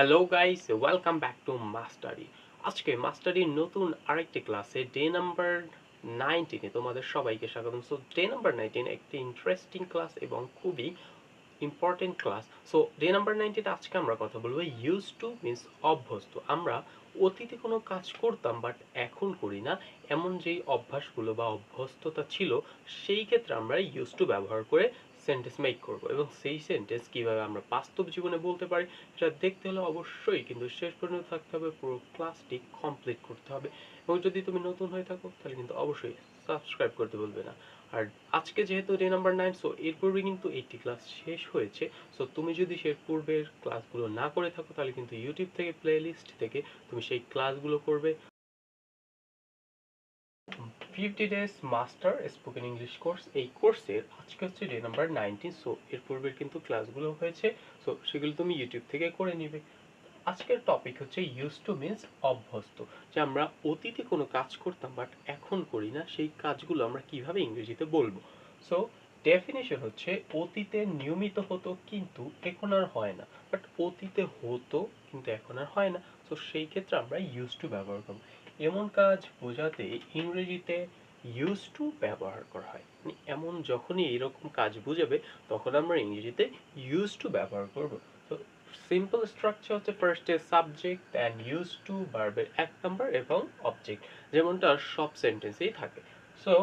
Hello guys, welcome back to mastery. আজকে মাস্টারির নতুন আরেকটি ক্লাসে ডে নাম্বার 19 তোমাদের সবাইকে স্বাগতম। সো ডে নাম্বার 19 একটি ইন্টারেস্টিং ক্লাস এবং খুবই important class. So day number 19 আজকে আমরা কথা বলবো ইউজ টু মিন্স অভ্যস্ত। আমরা অতীতে কোনো কাজ করতাম বাট এখন করি না, এমন যেই অভ্যাসগুলো বা অভ্যস্ততা ছিল সেই ক্ষেত্রে আমরা ইউজ টু ব্যবহার করে সেন্টেন্স মেক করব এবং সেই সেন্টেন্স কিভাবে আমরা বাস্তব জীবনে বলতে পারি সেটা দেখতে হলে অবশ্যই কিন্তু শেষ পর্যন্ত থাকতে হবে, পুরো ক্লাসটি কমপ্লিট করতে হবে। এবং যদি তুমি নতুন হয়ে থাকো তাহলে কিন্তু অবশ্যই সাবস্ক্রাইব করতে বলবে না। আর আজকে যেহেতু ডে নাম্বার 9, সো এর পূর্বে কিন্তু 80 ক্লাস শেষ হয়েছে। সো তুমি যদি সে পূর্বের ক্লাসগুলো না করে থাকো তাহলে কিন্তু ইউটিউব থেকে প্লেলিস্ট থেকে তুমি সেই ক্লাসগুলো করবে। 50 days master spoken English course, এই কোর্সের আজকে হচ্ছে ডে নাম্বার 19। সো এর পূর্বের কিন্তু ক্লাসগুলো হয়েছে, সো সেগুলো তুমি ইউটিউব থেকে করে নিবে। আজকের টপিক হচ্ছে ইউজ টু মিন্স অভ্যস্ত, যে আমরা অতীতে কোনো কাজ করতাম বাট এখন করি না, সেই কাজগুলো আমরা কিভাবে ইংরেজিতে বলবো। সো ডেফিনেশন হচ্ছে অতীতে নিয়মিত হতো কিন্তু এখন আর হয় না, বাট অতীতে হতো কিন্তু এখন আর হয় না। সো সেই ক্ষেত্রে আমরা ইউজ টু ব্যবহার করব। এমন কাজ বোঝাতে ইংরেজিতে ইউজ টু ব্যবহার করা হয়, মানে এমন যখনই এরকম কাজ বোঝাবে তখন আমরা ইংরেজিতে ইউজ টু ব্যবহার করব। তো সিম্পল স্ট্রাকচার হচ্ছে ফার্স্টে সাবজেক্ট অ্যান্ড ইউজ টু ভার্বের 1 নম্বর এবং অবজেক্ট, যেমনটা সব সেন্টেন্সেই থাকে। সো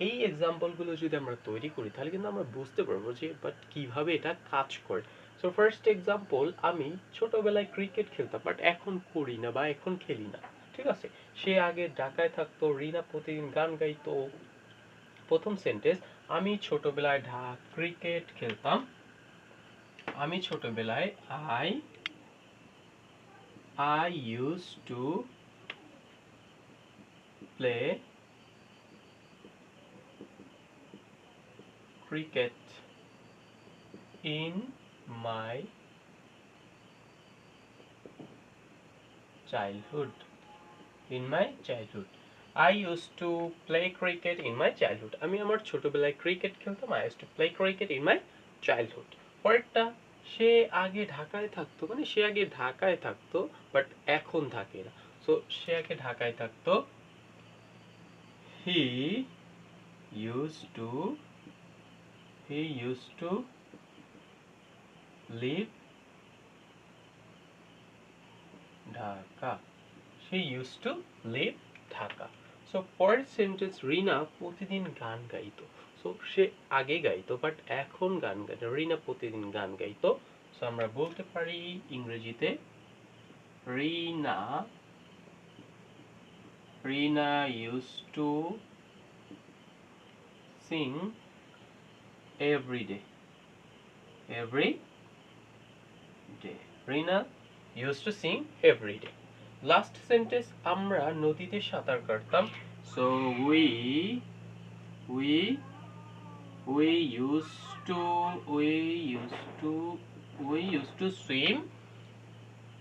এই এক্সাম্পলগুলো যদি আমরা তৈরি করি তাহলে কিন্তু আমরা বুঝতে পারবো যে বাট কিভাবে এটা কাজ করে। সো ফার্স্ট এক্সাম্পল, আমি ছোটবেলায় ক্রিকেট খেলতাম বাট এখন করি না বা এখন খেলি না। ঠিক আছে, সে আগে ঢাকায় থাকতো, রিনা প্রতিদিন গান গাইতো। প্রথম সেন্টেন্স, আমি ছোটবেলায় ক্রিকেট খেলতাম। আমি ছোটবেলায় I used to play cricket in my childhood. In my childhood. I used to play cricket in my childhood. আমি আমার ছোটবেলায় ক্রিকেট খেলতাম। I used to play cricket in my childhood. পরেরটা, সে আগে ঢাকায় থাকতো, মানে সে আগে ঢাকায় থাকতো বাট এখন থাকে না। সো সে আগে ঢাকায় থাকতো। He used to live Dhaka. She used to live Dhaka. So পরের সেন্টেন্স, রিনা প্রতিদিন গান গাইতো। সো সে আগে গাইতো বাট এখন গান গায় না। রিনা প্রতিদিন গান গাইতো। সো আমরা বলতে পারি ইংরেজিতে রিনা used to sing every day. Rina used to sing every day. Last sentence, আমরা নদীতে সাঁতার কাটতাম। So we used to swim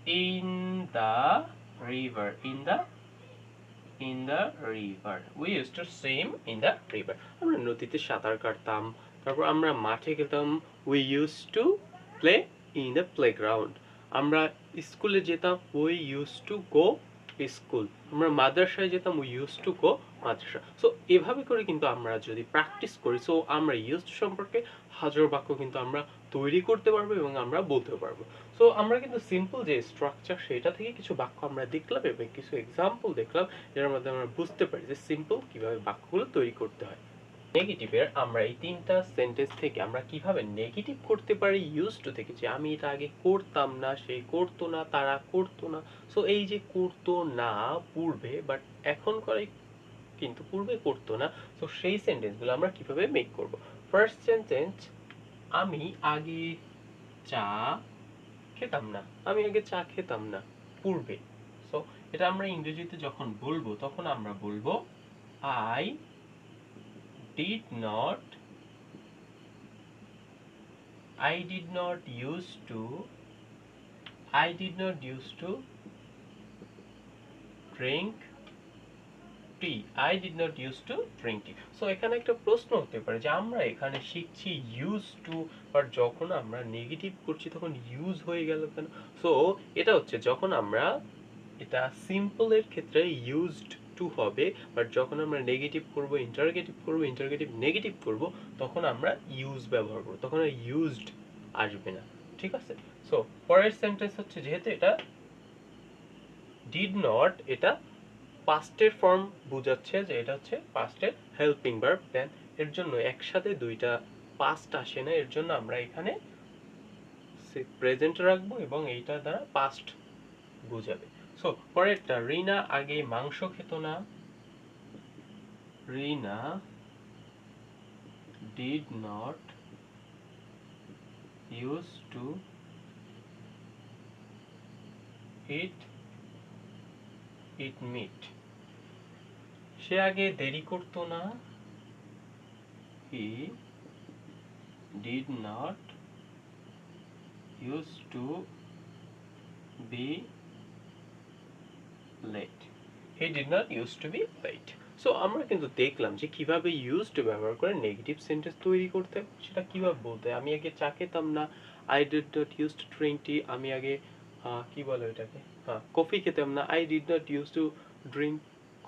in the river. We used to swim in the river. আমরা নদীতে সাঁতার কাটতাম। তারপর আমরা মাঠে খেলতাম। We used to play in the playground. আমরা স্কুলে যেতাম। We used to go school. আমরা মাদ্রাসায় যেতাম। We used to go Madrasa. So এভাবে করে কিন্তু আমরা যদি প্র্যাকটিস করি, সো আমরা ইউজ সম্পর্কে হাজার বাক্য কিন্তু আমরা তৈরি করতে পারবো এবং আমরা বলতেও পারবো। সো আমরা কিন্তু সিম্পল যে স্ট্রাকচার সেটা থেকে কিছু বাক্য আমরা দেখলাম এবং কিছু এক্সাম্পল দেখলাম, যার মধ্যে আমরা বুঝতে পারি যে সিম্পল কিভাবে বাক্যগুলো তৈরি করতে হয়। নেগেটিভের আমরা এই তিনটা সেন্টেন্স থেকে আমরা কিভাবে নেগেটিভ করতে পারি ইউজ টু থেকে, যে আমি এটা আগে করতাম না, সে করতো না, তারা করতো না। সো এই যে করতো না পূর্বে বাট এখন করে কিন্তু পূর্বে করতো না, সো সেই সেন্টেন্সগুলো আমরা কিভাবে মেক করব। ফার্স্ট সেন্টেন্স, আমি আগে চা খেতাম না। আমি আগে চা খেতাম না পূর্বে। সো এটা আমরা ইংরেজিতে যখন বলবো তখন আমরা বলবো I did not used to drink T, I did not use to drink tea. So এখানে একটা প্রশ্ন হতে পারে যে আমরা এখানে শিখছি ইউজ টু, বাট যখন আমরা নেগেটিভ করছি তখন ইউজ হয়ে গেল কেন? সো এটা হচ্ছে যখন আমরা এটা সিম্পলের ক্ষেত্রে ইউজড টু হবে, বাট যখন আমরা নেগেটিভ করব, ইন্টারগেটিভ নেগেটিভ করব, তখন আমরা ইউজ ব্যবহার করব, তখন আর ইউজড আসবে না। ঠিক আছে? সো পরের সেন্টেন্স হচ্ছে, যেহেতু এটা ডিড নট, এটা পাস্টের ফর্ম বোঝাচ্ছে যে এটা হচ্ছে পাস্টের হেল্পিং ভার্ব, দেন এর জন্য একসাথে দুইটা পাস্ট আসে না, এর জন্য আমরা এখানে প্রেজেন্ট রাখবো এবং এইটা দ্বারা পাস্ট বোঝাবে। সো পরেরটা, রিনা আগে মাংস খেত না। Rina did not use to eat meat. সে আগে দেরি করতো না। He did not use to be late. He did not use to be late. So আমরা কিন্তু দেখলাম যে কিভাবে ইউজ টু ব্যবহার করে নেগেটিভ সেন্টেন্স তৈরি করতে, সেটা কিভাবে বলতে। আমি আগে চা খেতাম না, I did not use to drink tea. আমি আগে কি বলে এটাকে, কফি খেতাম না, I did not use to drink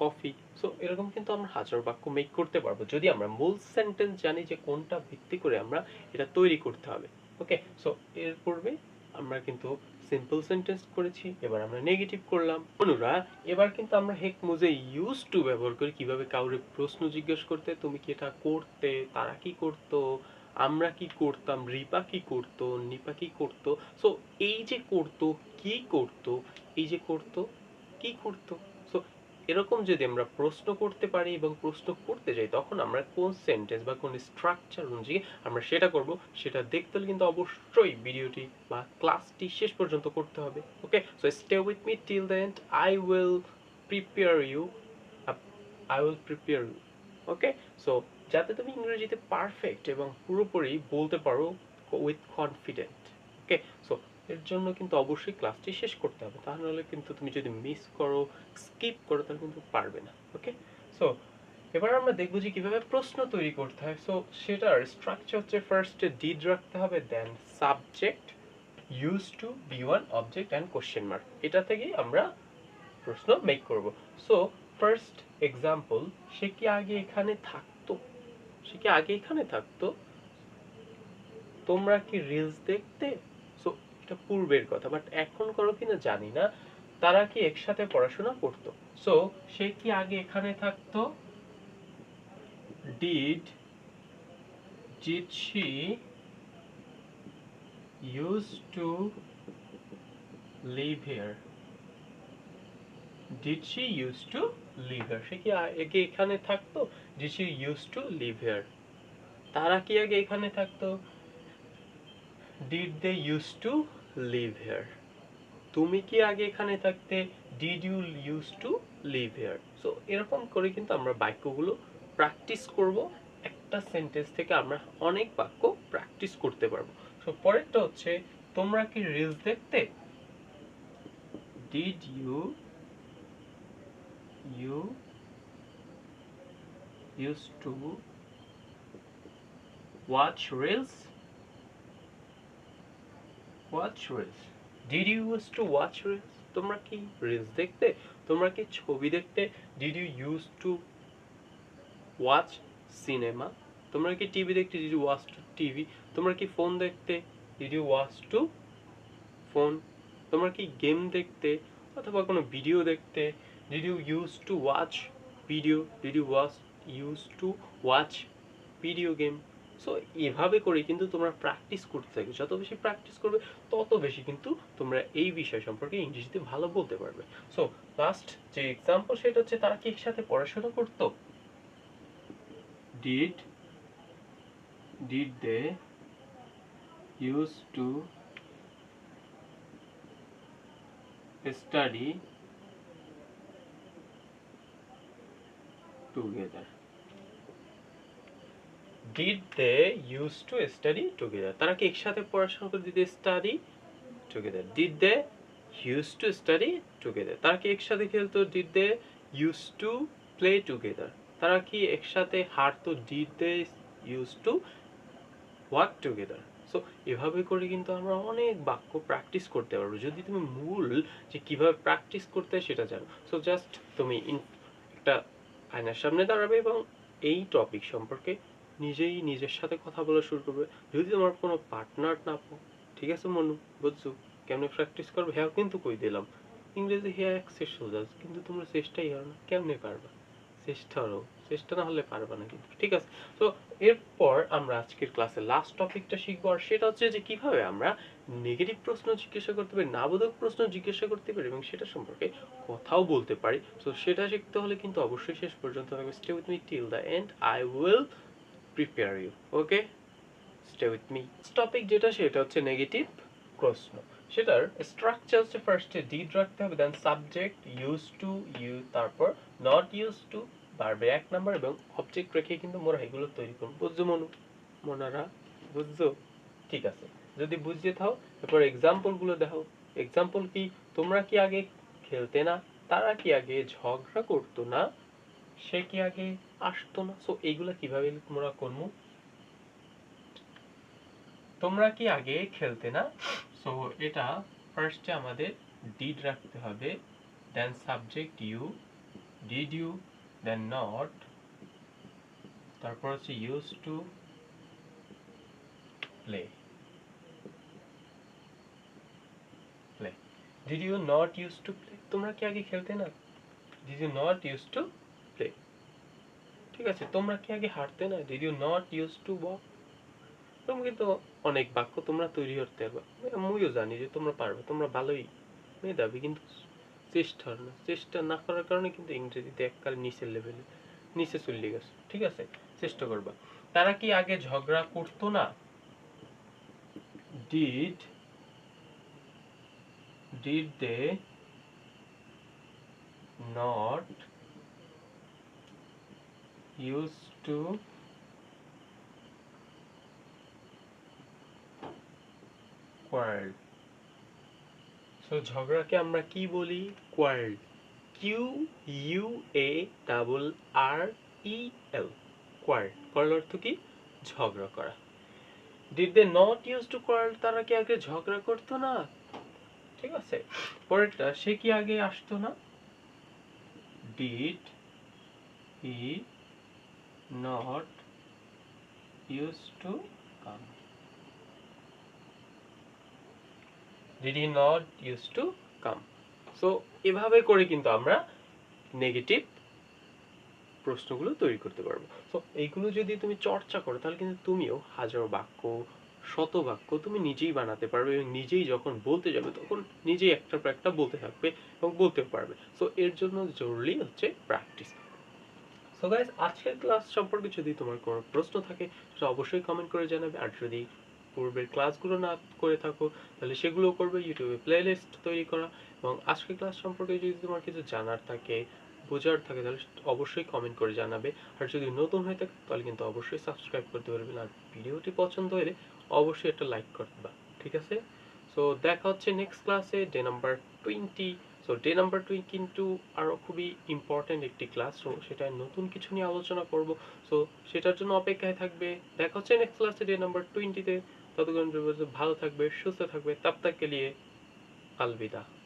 coffee. So এরকম কিন্তু আমরা হাজার বাক্য মেক করতে পারবো যদি আমরা মূল সেন্টেন্স জানি যে কোনটা ভিত্তি করে আমরা এটা তৈরি করতে হবে। ওকে, সো এর পূর্বে আমরা কিন্তু সিম্পল সেন্টেন্স করেছি, এবার আমরা নেগেটিভ করলাম। বন্ধুরা, এবার কিন্তু আমরা হেক মুজে ইউজ টু ব্যবহার করি কিভাবে কাউরে প্রশ্ন জিজ্ঞেস করতে, তুমি কি এটা করতে, তারা কি করতো, আমরা কি করতাম, রিপা কি করতো, নিপা কি করতো। সো এই যে করতো, কি করতো, এই যে করতো, কি করতো। সো এরকম যদি আমরা প্রশ্ন করতে পারি এবং প্রশ্ন করতে যাই, তখন আমরা কোন সেন্টেন্স বা কোন স্ট্রাকচার অনুযায়ী আমরা সেটা করব, সেটা দেখতে হলে কিন্তু অবশ্যই ভিডিওটি বা ক্লাসটি শেষ পর্যন্ত করতে হবে। Okay, so stay with me till the end. Prepare you I will prepare you. Okay, so যাতে তুমি ইংরেজিতে পারফেক্ট এবং পুরোপুরি বলতে পারো উইথ কনফিডেন্ট। ওকে, সো এর জন্য কিন্তু অবশ্যই ক্লাসটি শেষ করতে হবে, তাহলে কিন্তু তুমি যদি মিস করো, স্কিপ করো, তাহলে কিন্তু পারবে না। ওকে, সো এবার আমরা দেখবো যে কিভাবে প্রশ্ন তৈরি করতে হয়। সো সেটার স্ট্রাকচার হচ্ছে, ফার্স্টে ডিড রাখতে হবে, then subject, use to, V one, object and question mark. এটা থেকেই আমরা প্রশ্ন মেক করব। সো ফার্স্ট এক্সাম্পল, সে কি আগে এখানে থাকতো। সে কি আগে এখানে থাকতো। তোমরা কি রিলস দেখতে। সো এটা পূর্বের কথা, বাট এখন করো কিনা জানি না। তারা কি একসাথে পড়াশোনা করতো। সো সে কি আগে এখানে থাকতো। did she used to live here. Did she used to live here. সে কি আগে এখানে থাকতো। Did she used to live here. তারা কি আগে এখানে থাকতো। Did they used to live here. তুমি কি আগে এখানে থাকতে। Did you used to live here. So এরকম করে কিন্তু আমরা বাক্যগুলো প্র্যাকটিস করব। একটা সেন্টেন্স থেকে আমরা অনেক বাক্য প্র্যাকটিস করতে পারবো। সো পরেরটা হচ্ছে, তোমরা কি রিলস দেখতে। Did you used to watch reels. Did you used to watch reels. তোমরা কি রিলস দেখতে, তোমরা কি ছবি দেখতে। Did you used to watch cinema. তোমরা কি টিভি দেখতে। Did you watch TV. তোমরা কি ফোন দেখতে। Did you watch to phone. তোমরা কি গেম দেখতে অথবা কোনো ভিডিও দেখতে। Did you used to watch video. Did you used to watch video game. So এভাবে করে কিন্তু তোমরা প্র্যাকটিস করতে থাকবে। যত বেশি প্র্যাকটিস করবে তত বেশি কিন্তু তোমরা এই বিষয় সম্পর্কে ইংরেজিতে ভালো বলতে পারবে। সো লাস্ট যে এক্সাম্পল, সেটা হচ্ছে, তারা কি একসাথে পড়াশোনা করতো। Did they used to study together. Did they used to study together. তারা কি একসাথে পড়াশোনা করতে। Did they study together. Did they used to study together. তারা কি একসাথে খেলতো। Did they used to play together, তারা কি একসাথে হাঁটতো, did they use to work together. So এভাবে করে কিন্তু আমরা অনেক বাক্য প্র্যাকটিস করতে পারবো যদি তুমি মূল যে কিভাবে প্র্যাকটিস করতে হয় সেটা জানো। সো জাস্ট তুমি একটা আয়নার সামনে দাঁড়াবে এবং এই টপিক সম্পর্কে নিজেই নিজের সাথে কথা বলা শুরু করবে। যদি তোমার কোনো পার্টনার না পাও, ঠিক আছে মনু, বুঝছো কেমনে প্র্যাকটিস করবে, হ্যাঁ কিন্তু কই দিলাম ইংরেজি হ্যাঁ এক্সেস, কিন্তু তোমরা চেষ্টাই করো না, কেমনে পারবা, চেষ্টারও চেষ্টা না হলে পারবা না কিন্তু, ঠিক আছে। তো এরপর আমরা আজকের ক্লাসে লাস্ট টপিকটা শিখবো, আর সেটা হচ্ছে যে কিভাবে আমরা নেগেটিভ প্রশ্ন জিজ্ঞাসা করতে পারি, নাবোধক প্রশ্ন জিজ্ঞাসা করতে পারি এবং সেটা সম্পর্কে কথাও বলতে পারি। তো সেটা শিখতে হলে কিন্তু অবশ্যই শেষ পর্যন্ত থাকবে। Stay with me till the end, I will prepare you, okay, stay with me. Topic যেটা সেটা হচ্ছে নেগেটিভ প্রশ্ন। সেটার স্ট্রাকচার হচ্ছে ফার্স্টে ডিড রাখতে হবে, then subject, use to, you, তারপর নট ইউজ টু, ভার্বের এক নাম্বার এবং অবজেক্ট রেখে কিন্তু মোরা এগুলো তৈরি করব। বুঝছো মনু, মোনারা, বুঝছো? ঠিক আছে, যদি বুঝিয়ে থাও এরপর এক্সাম্পল গুলো দেখো। এক্সাম্পল কি, তোমরা কি আগে খেলতে না, তারা কি আগে ঝগড়া করতো না, সে কি আগে আসতো না। সো এইগুলা কিভাবে তোমরা করবো, তোমরা কি আগে খেলতে না, সো এটা ফার্স্টে আমাদের ডিড রাখতে হবে, then subject you, did you, then not, তারপর হচ্ছে use to, play, play. Did you not use to play, তোমরা কি আগে খেলতে না, did you not use to play, ঠিক আছে। তোমরা কি আগে হাঁটতে না, did you not use to walk. তোমরা কিন্তু অনেক বাক্য তোমরা তৈরি করতে পারবা, আমিও জানি যে তোমরা পারবে, তোমরা ভালোই মেধাবী, কিন্তু চেষ্টা না করার কারণে কিন্তু ইংরেজিতে এককাল নিচের লেভেলে নিচে চলে গেছে, ঠিক আছে। চেষ্টা করবা। তারা কি আগে ঝগড়া করতো না, did they not use to quarrel. So ঝগড়াকে আমরা কি বলি, quarrel, Q U A double R E L, quarrel. Quarrel অর্থ কি, ঝগড়া করা। Did they not use to quarrel, তারা কি আগে ঝগড়া করতো না, ঠিক আছে। পরেরটা, সে কি আগে আসতো না, did he not use to come, did he not use to come. So এভাবে করে কিন্তু আমরা নেগেটিভ প্রশ্নগুলো তৈরি করতে পারবো। তো এইগুলো যদি তুমি চর্চা করো তাহলে কিন্তু তুমিও হাজার বাক্য, শত বাক্য তুমি নিজেই বানাতে পারবে এবং নিজেই যখন বলতে যাবে তখন নিজেই একটার পর একটা বলতে থাকবে এবং বলতেও পারবে। সো এর জন্য জরুরি হচ্ছে প্র্যাকটিস। সো গাইস, আজকের ক্লাস সম্পর্কে যদি তোমার কোনো প্রশ্ন থাকে সেটা অবশ্যই কমেন্ট করে জানাবে, আর যদি পূর্বের ক্লাসগুলো না করে থাকো তাহলে সেগুলো করবে, ইউটিউবে প্লেলিস্ট তৈরি করা। এবং আজকের ক্লাস সম্পর্কে যদি তোমার কিছু জানার থাকে, বোঝার থাকে, তাহলে অবশ্যই কমেন্ট করে জানাবে। আর যদি নতুন হয়ে থাকে তাহলে কিন্তু অবশ্যই সাবস্ক্রাইব করতে পারবেন, আর ভিডিওটি পছন্দ হলে অবশ্যই একটা লাইক করবা, ঠিক আছে। সো দেখা হচ্ছে নেক্সট ক্লাসে, day number 20। So day number 20 কিন্তু আরও খুবই ইম্পর্টেন্ট একটি ক্লাস, সো সেটা নতুন কিছু নিয়ে আলোচনা করব। সো সেটার জন্য অপেক্ষায় থাকবে। দেখা হচ্ছে নেক্সট ক্লাসে, ডে নাম্বার 20-তে। ততক্ষণ ভালো থাকবে, সুস্থ থাকবে, তব তক কে লিয়ে अलविदा।